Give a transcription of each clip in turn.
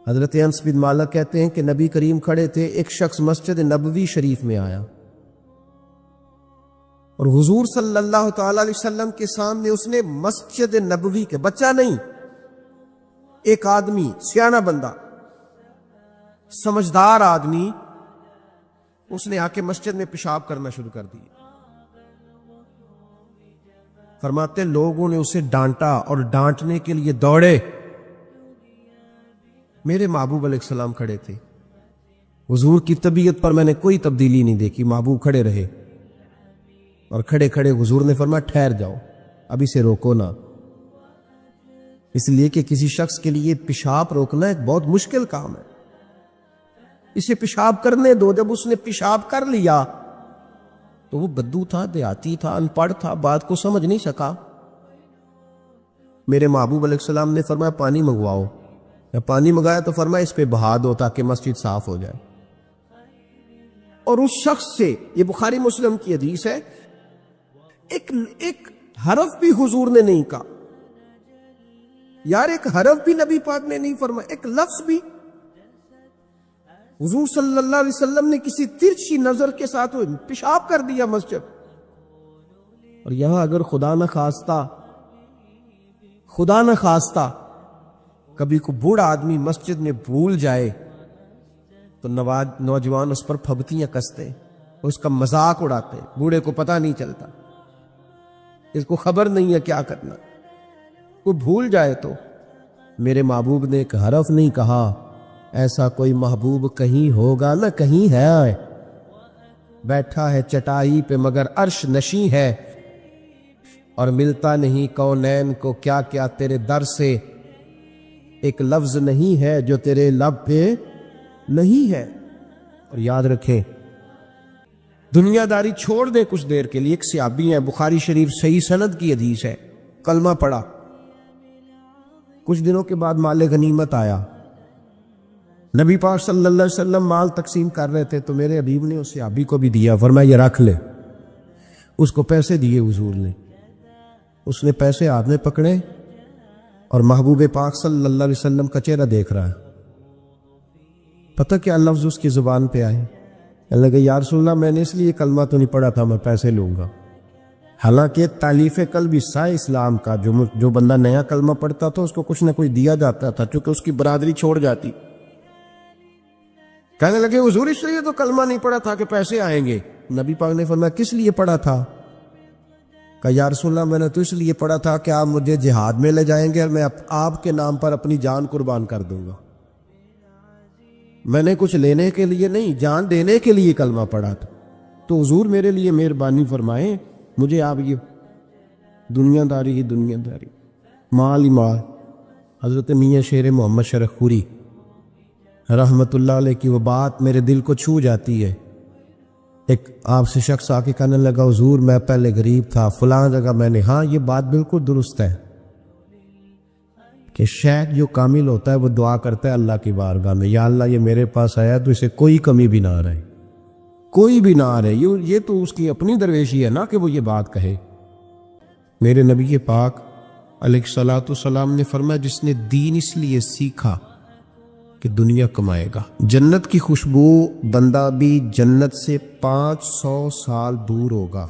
حضرت انس بن مالک کہتے ہیں کہ نبی کریم کھڑے تھے، ایک شخص مسجد نبوی شریف میں آیا اور حضور صلی اللہ تعالی علیہ وسلم کے سامنے اس نے مسجد نبوی کے، بچہ نہیں، ایک آدمی سیانہ بندہ سمجھدار آدمی، اس نے آ کے مسجد میں پیشاب کرنا شروع کر دی۔ فرماتے لوگوں نے اسے ڈانٹا اور ڈانٹنے کے لیے دوڑے۔ میرے محبوب علیہ السلام کھڑے تھے، حضور کی طبیعت پر میں نے کوئی تبدیلی نہیں دیکھی، محبوب کھڑے رہے اور کھڑے کھڑے حضور نے فرمایا ٹھہر جاؤ، اب اسے روکو نہ، اس لیے کہ کسی شخص کے لیے پیشاب روکنا ایک بہت مشکل کام ہے۔ اسے پیشاب کرنے دو۔ جب اس نے پیشاب کر لیا تو وہ بدو تھا، دیہاتی تھا، ان پڑھ تھا، بات کو سمجھ نہیں سکا۔ میرے محبوب علیہ السلام نے فرمایا پانی منگواؤ، یا پانی منگایا تو فرمایا اس پہ بہا دو تاکہ مسجد صاف ہو جائے۔ اور اس شخص سے، یہ بخاری مسلم کی حدیث ہے، ایک حرف بھی حضور نے نہیں کہا، یار ایک حرف بھی نبی پاک نے نہیں فرمایا، ایک لفظ بھی۔ حضور صلی اللہ علیہ وسلم نے کسی ترچھی نظر کے ساتھ پیشاب کر دیا مسجد۔ اور یہاں اگر خدا نہ خواستہ کبھی کو بوڑھا آدمی مسجد میں بھول جائے تو نوجوان اس پر پھبتیاں کستے، اس کا مذاق اڑاتے، بوڑھے کو پتہ نہیں چلتا، اس کو خبر نہیں ہے کیا کرنا، وہ بھول جائے تو۔ میرے محبوب نے ایک حرف نہیں کہا۔ ایسا کوئی محبوب کہیں ہوگا نہ کہیں ہے، بیٹھا ہے چٹائی پہ مگر عرش نشیں ہے، اور ملتا نہیں کونین کو کیا کیا تیرے در سے، ایک لفظ نہیں ہے جو تیرے لب پہ نہیں ہے۔ اور یاد رکھیں، دنیا داری چھوڑ دیں کچھ دیر کے لیے۔ ایک صحابی ہیں، بخاری شریف صحیح سند کی حدیث ہے، کلمہ پڑھا، کچھ دنوں کے بعد مال غنیمت آیا، نبی پاک صلی اللہ علیہ وسلم مال تقسیم کر رہے تھے تو میرے حبیب نے اس صحابی کو بھی دیا، فرمایا یہ رکھ لے۔ اس کو پیسے دیے حضور نے، اس نے پیسے ہاتھ میں پکڑے اور محبوب پاک صلی اللہ علیہ وسلم کا چہرہ دیکھ رہا ہے۔ پتہ کیا لفظ اس کی زبان پہ آئے؟ اللہ کہ یا رسول اللہ میں نے اس لیے کلمہ تو نہیں پڑھا تھا میں پیسے لوں گا۔ حالانکہ تالیف قلب حصہ اسلام کا، جو بندہ نیا کلمہ پڑھتا تھا اس کو کچھ نہ کچھ دیا جاتا تھا، چونکہ اس کی برادری چھوڑ جاتی۔ کہنے لگے حضور اس لیے تو کلمہ نہیں پڑھا تھا کہ پیسے آئیں گے۔ نبی پاک نے فرمایا کس لیے پڑھا تھا؟ کہا یا رسول اللہ میں نے تو اس لیے پڑھا تھا کہ آپ مجھے جہاد میں لے جائیں گے اور میں آپ کے نام پر اپنی جان قربان کر دوں گا۔ میں نے کچھ لینے کے لیے نہیں، جان دینے کے لیے کلمہ پڑھا تھا۔ تو حضور میرے لیے مہربانی فرمائیں، مجھے آپ یہ دنیا داری مال ہی مال۔ حضرت میاں شیر محمد شرف خوری رحمت اللہ علیہ کی وہ بات میرے دل کو چھو جاتی ہے۔ ایک آپ سے شخص آ کے کہنے لگا حضور میں پہلے غریب تھا فلاں جگہ میں نے، ہاں یہ بات بالکل درست ہے کہ شیخ جو کامل ہوتا ہے وہ دعا کرتا ہے اللہ کی بارگاہ میں، یا اللہ یہ میرے پاس آیا تو اسے کوئی کمی بھی نہ رہے، کوئی بھی نہ رہے۔ یہ تو اس کی اپنی درویشی ہے نا کہ وہ یہ بات کہے۔ میرے نبی پاک علیہ الصلوۃ والسلام نے فرمایا جس نے دین اس لیے سیکھا کہ دنیا کمائے گا، جنت کی خوشبو بندہ بھی جنت سے 500 سال دور ہوگا،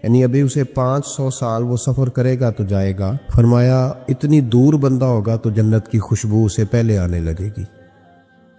یعنی ابھی اسے 500 سال وہ سفر کرے گا تو جائے گا۔ فرمایا اتنی دور بندہ ہوگا تو جنت کی خوشبو اسے پہلے آنے لگے گی،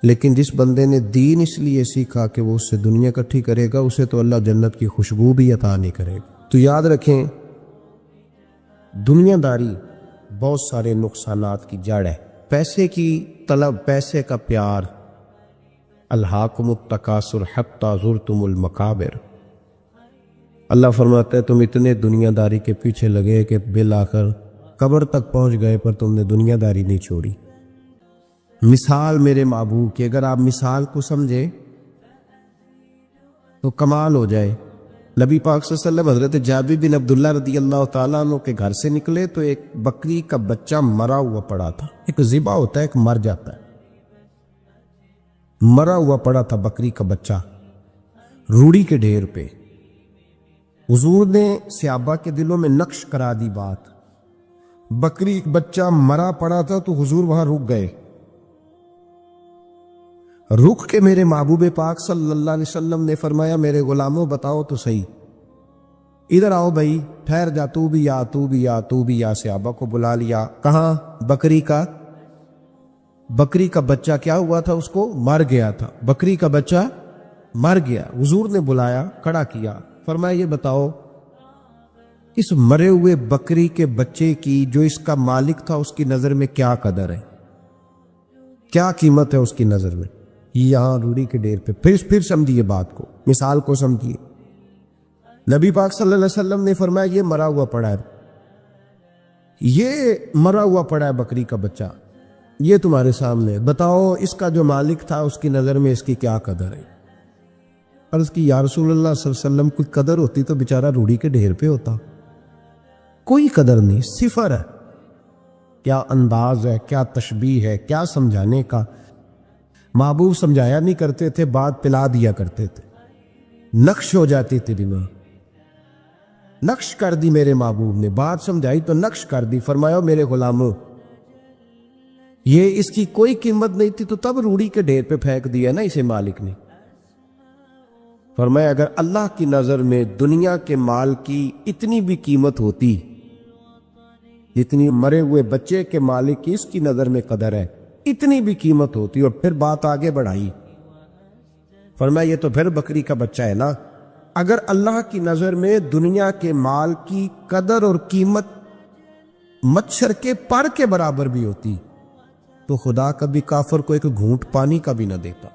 لیکن جس بندے نے دین اس لیے سیکھا کہ وہ اس سے دنیا اکٹھی کرے گا اسے تو اللہ جنت کی خوشبو بھی عطا نہیں کرے گا۔ تو یاد رکھیں دنیا داری بہت سارے نقصانات کی جڑ ہے۔ پیسے کی طلب، پیسے کا پیار، الہاکم التکاثر حتی زرتم المقابر۔ اللہ فرماتا ہے تم اتنے دنیا داری کے پیچھے لگے کہ بالآخر قبر تک پہنچ گئے پر تم نے دنیا داری نہیں چھوڑی۔ مثال میرے محبوب کی اگر آپ مثال کو سمجھے تو کمال ہو جائے۔ نبی پاک صلی اللہ علیہ وسلم حضرت جابر بن عبداللہ رضی اللہ تعالیٰ عنہ کے گھر سے نکلے تو ایک بکری کا بچہ مرا ہوا پڑا تھا۔ ایک ذبح ہوتا ہے، ایک مر جاتا ہے، مرا ہوا پڑا تھا بکری کا بچہ روڑی کے ڈھیر پہ۔ حضور نے صحابہ کے دلوں میں نقش کرا دی بات، بکری بچہ مرا پڑا تھا تو حضور وہاں رک گئے رک کے میرے محبوب پاک صلی اللہ علیہ وسلم نے فرمایا میرے غلاموں بتاؤ تو صحیح، ادھر آؤ بھائی، ٹھہر جا، تو بھی آ تو بھی آ تو بھی آ۔ صحابہ کو بلا لیا، کہاں؟ بکری کا بچہ کیا ہوا تھا؟ اس کو مر گیا تھا، بکری کا بچہ مر گیا۔ حضور نے بلایا، کھڑا کیا، فرمایا یہ بتاؤ اس مرے ہوئے بکری کے بچے کی جو اس کا مالک تھا اس کی نظر میں کیا قدر ہے، کیا قیمت ہے اس کی نظر میں؟ یہاں روڑی کے ڈیر پہ پھر سمجھیے بات کو، مثال کو سمجھیے۔ نبی پاک صلی اللہ علیہ وسلم نے فرمایا یہ مرا ہوا پڑا ہے، یہ مرا ہوا پڑا ہے بکری کا بچہ، یہ تمہارے سامنے، بتاؤ اس کا جو مالک تھا اس کی نظر میں اس کی کیا قدر ہے؟ عرض کی یا رسول اللہ صلی اللہ علیہ وسلم کوئی قدر ہوتی تو بیچارہ روڑی کے ڈھیر پہ ہوتا، کوئی قدر نہیں، صفر ہے۔ کیا انداز ہے، کیا تشبیہ ہے، کیا سمجھانے کا۔ محبوب سمجھایا نہیں کرتے تھے، بات پلا دیا کرتے تھے، نقش ہو جاتی تھی دماغ، نقش کر دی میرے محبوب نے، بات سمجھائی تو نقش کر دی۔ فرمایا میرے غلاموں یہ اس کی کوئی قیمت نہیں تھی تو تب روڑی کے ڈھیر پہ پھینک دیا نا اسے مالک نے۔ فرمایا اگر اللہ کی نظر میں دنیا کے مال کی اتنی بھی قیمت ہوتی جتنی مرے ہوئے بچے کے مالک کی اس کی نظر میں قدر ہے، اتنی بھی قیمت ہوتی، اور پھر بات آگے بڑھائی، فرمایا یہ تو پھر بکری کا بچہ ہے نا، اگر اللہ کی نظر میں دنیا کے مال کی قدر اور قیمت مچھر کے پر کے برابر بھی ہوتی تو خدا کبھی کافر کو ایک گھونٹ پانی کا بھی نہ دیتا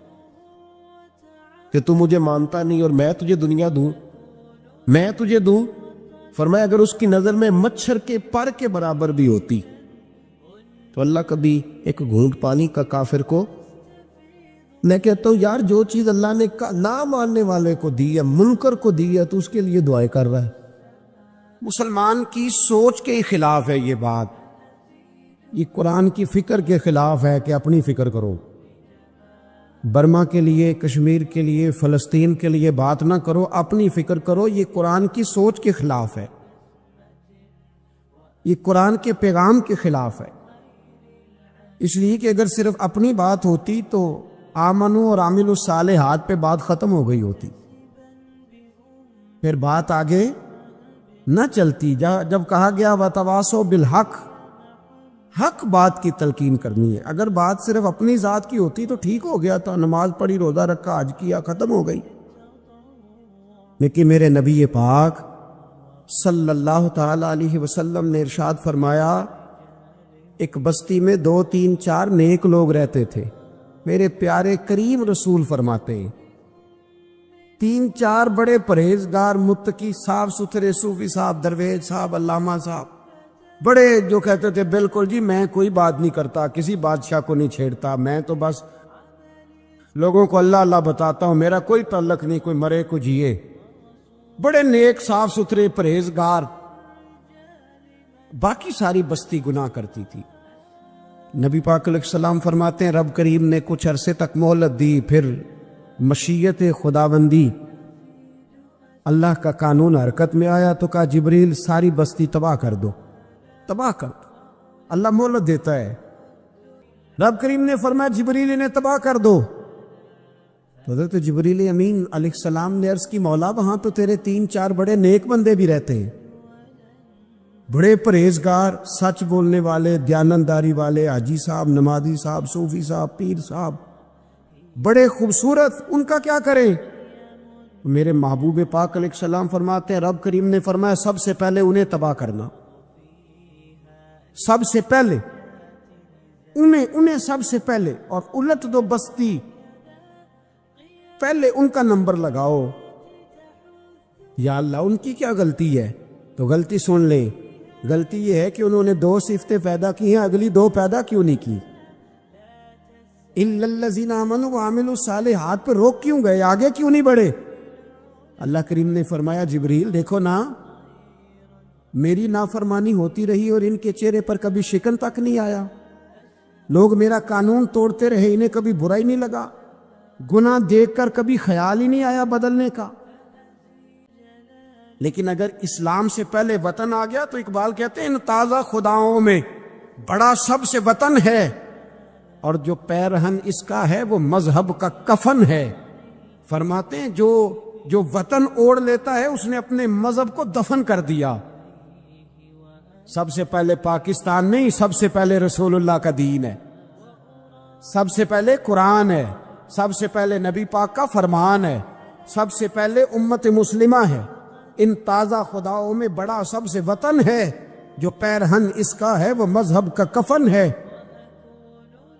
کہ تو مجھے مانتا نہیں اور میں تجھے دنیا دوں، میں تجھے دوں۔ فرمایا اگر اس کی نظر میں مچھر کے پر کے برابر بھی ہوتی تو اللہ کبھی ایک گھونٹ پانی کا کافر کو۔ میں کہتا ہوں یار جو چیز اللہ نے نہ ماننے والے کو دی ہے، منکر کو دی ہے، تو اس کے لیے دعائیں کر رہا ہے۔ مسلمان کی سوچ کے خلاف ہے یہ بات، یہ قرآن کی فکر کے خلاف ہے کہ اپنی فکر کرو، برما کے لیے، کشمیر کے لیے، فلسطین کے لیے بات نہ کرو، اپنی فکر کرو۔ یہ قرآن کی سوچ کے خلاف ہے، یہ قرآن کے پیغام کے خلاف ہے۔ اس لیے کہ اگر صرف اپنی بات ہوتی تو آمنو اور عاملوا الصالحات پہ بات ختم ہو گئی ہوتی، پھر بات آگے نہ چلتی۔ جب کہا گیا وتواصوا بالحق، حق بات کی تلقین کرنی ہے، اگر بات صرف اپنی ذات کی ہوتی تو ٹھیک ہو گیا تھا، نماز پڑھی، روزہ رکھا، حج کیا، ختم ہو گئی۔ لیکن میرے نبی پاک صلی اللہ تعالی علیہ وسلم نے ارشاد فرمایا ایک بستی میں 2 3 4 نیک لوگ رہتے تھے۔ میرے پیارے کریم رسول فرماتے ہیں 3 4 بڑے پرہیزگار، متقی، صاف ستھرے صوفی صاحب، درویش صاحب، علامہ صاحب، بڑے جو کہتے تھے بالکل جی میں کوئی بات نہیں کرتا، کسی بادشاہ کو نہیں چھیڑتا، میں تو بس لوگوں کو اللہ اللہ بتاتا ہوں، میرا کوئی تعلق نہیں، کوئی مرے کوئی جیے، بڑے نیک صاف ستھرے پرہیزگار۔ باقی ساری بستی گناہ کرتی تھی۔ نبی پاک علیہ السلام فرماتے ہیں رب کریم نے کچھ عرصے تک مہلت دی، پھر مشیت خداوندی، اللہ کا قانون حرکت میں آیا تو کہا جبریل ساری بستی تباہ کر دو، تباہ کر دو۔ اللہ مہلت دیتا ہے، رب کریم نے فرمایا جبریل انہیں تباہ کر دو۔ تو حضرت جبریل امین علیہ السلام نے عرض کی مولا وہاں تو تیرے 3 4 بڑے نیک بندے بھی رہتے ہیں، بڑے پرہیزگار، سچ بولنے والے، دیانتداری والے، حاجی صاحب، نمازی صاحب، صوفی صاحب، پیر صاحب، بڑے خوبصورت، ان کا کیا کریں؟ میرے محبوب پاک علیہ السلام فرماتے ہیں رب کریم نے فرمایا سب سے پہلے انہیں تباہ کرنا، سب سے پہلے انہیں سب سے پہلے، اور الٹ دو بستی، پہلے ان کا نمبر لگاؤ۔ یا اللہ ان کی کیا غلطی ہے؟ تو غلطی سن لیں، غلطی یہ ہے کہ انہوں نے 2 صفتیں پیدا کی ہیں، اگلی 2 پیدا کیوں نہیں کی؟ الا الذین آمنوا وعملوا الصالحات پر روک کیوں گئے، آگے کیوں نہیں بڑھے؟ اللہ کریم نے فرمایا جبریل دیکھو نا، میری نافرمانی ہوتی رہی اور ان کے چہرے پر کبھی شکن تک نہیں آیا، لوگ میرا قانون توڑتے رہے، انہیں کبھی برا ہی نہیں لگا، گناہ دیکھ کر کبھی خیال ہی نہیں آیا بدلنے کا۔ لیکن اگر اسلام سے پہلے وطن آ گیا تو اقبال کہتے ہیں ان تازہ خداؤں میں بڑا سب سے وطن ہے، اور جو پیرہن اس کا ہے وہ مذہب کا کفن ہے. فرماتے ہیں جو وطن اوڑھ لیتا ہے اس نے اپنے مذہب کو دفن کر دیا. سب سے پہلے پاکستان نہیں، سب سے پہلے رسول اللہ کا دین ہے، سب سے پہلے قرآن ہے، سب سے پہلے نبی پاک کا فرمان ہے، سب سے پہلے امت مسلمہ ہے. ان تازہ خداؤں میں بڑا سب سے وطن ہے، جو پیرہن اس کا ہے وہ مذہب کا کفن ہے.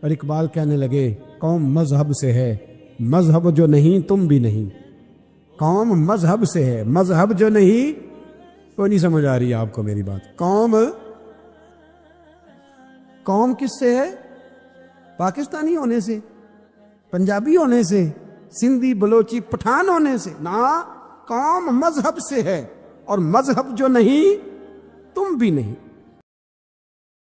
اور اقبال کہنے لگے قوم مذہب سے ہے، مذہب جو نہیں تم بھی نہیں. قوم مذہب سے ہے، مذہب جو نہیں. کوئی نہیں سمجھ آ رہی ہے آپ کو میری بات؟ قوم کس سے ہے؟ پاکستانی ہونے سے، پنجابی ہونے سے، سندھی بلوچی پٹھان ہونے سے نہ. قوم مذہب سے ہے، اور مذہب جو نہیں تم بھی نہیں.